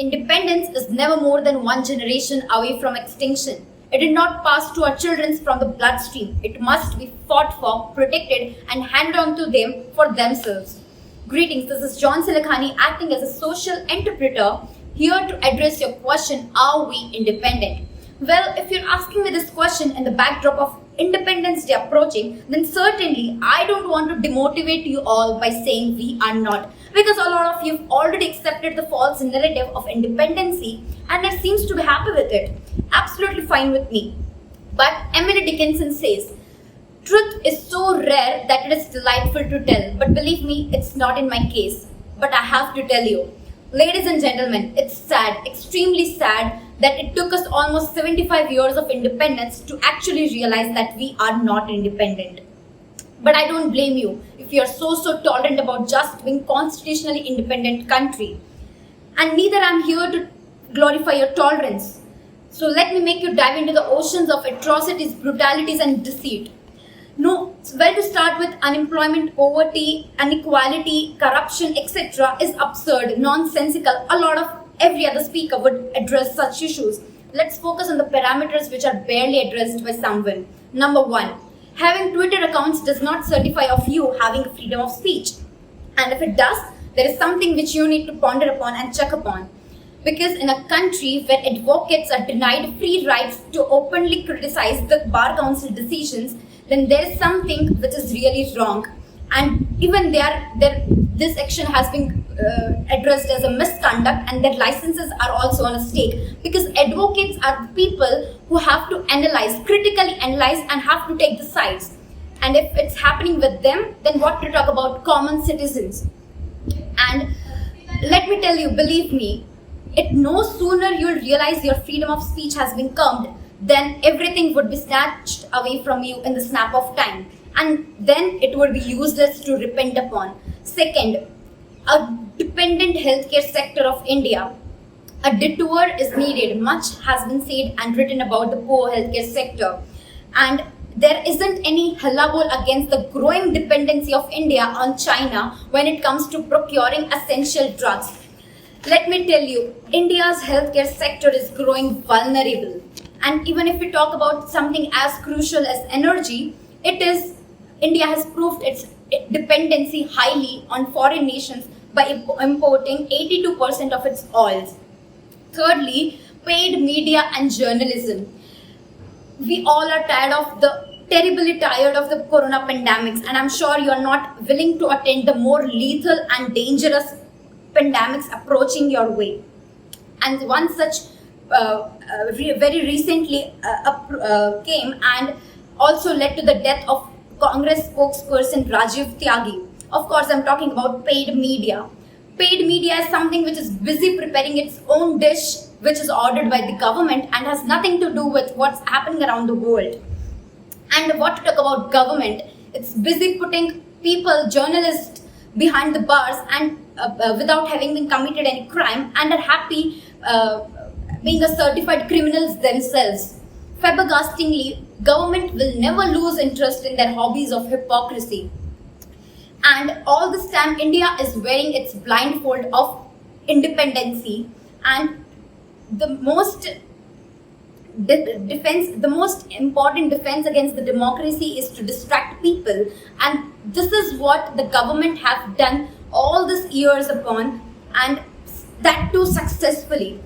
Independence is never more than one generation away from extinction. It did not pass to our children from the bloodstream. It must be fought for, protected, and handed on to them for themselves. Greetings, this is Joncy Lakhani acting as a social interpreter here to address your question, are we independent? Well, if you're asking me this question in the backdrop of Independence Day approaching, then certainly I don't want to demotivate you all by saying we are not. Because a lot of you have already accepted the false narrative of independency and it seems to be happy with it. Absolutely fine with me. But Emily Dickinson says, truth is so rare that it is delightful to tell. But believe me, it's not in my case. But I have to tell you. Ladies and gentlemen, it's sad, extremely sad, that it took us almost 75 years of independence to actually realize that we are not independent. But I don't blame you if you are so tolerant about just being constitutionally independent country. And neither I'm here to glorify your tolerance. So let me make you dive into the oceans of atrocities, brutalities and deceit. No, where to start with unemployment, poverty, inequality, corruption, etc. is absurd, nonsensical. A lot of every other speaker would address such issues. Let's focus on the parameters which are barely addressed by someone. Number one, having Twitter accounts does not certify of you having freedom of speech. And if it does, there is something which you need to ponder upon and check upon. Because in a country where advocates are denied free rights to openly criticize the Bar Council decisions, then there is something which is really wrong. And even this action has been addressed as a misconduct and their licenses are also on a stake. Because advocates are the people who have to analyze, critically analyze and have to take the sides. And if it's happening with them, then what to talk about common citizens? And let me tell you, believe me, no sooner you'll realize your freedom of speech has been curbed, then everything would be snatched away from you in the snap of time. And then it would be useless to repent upon. Second, a dependent healthcare sector of India. A detour is needed. Much has been said and written about the poor healthcare sector. And there isn't any hullabaloo against the growing dependency of India on China when it comes to procuring essential drugs. Let me tell you, India's healthcare sector is growing vulnerable. And even if we talk about something as crucial as energy, India has proved its dependency highly on foreign nations by importing 82% of its oils. Thirdly, paid media and journalism. We all are terribly tired of the corona pandemics, and I'm sure you're not willing to attend the more lethal and dangerous pandemics approaching your way. And one such very recently came and also led to the death of Congress spokesperson Rajiv Tyagi. Of course, I'm talking about paid media. Paid media is something which is busy preparing its own dish, which is ordered by the government and has nothing to do with what's happening around the world. And what to talk about government? It's busy putting people, journalists, behind the bars and without having been committed any crime and are happy being a certified criminals themselves. Flabbergastingly, government will never lose interest in their hobbies of hypocrisy. And all this time, India is wearing its blindfold of independency, and the most important defense against the democracy is to distract people. And this is what the government have done all these years upon, and that too successfully.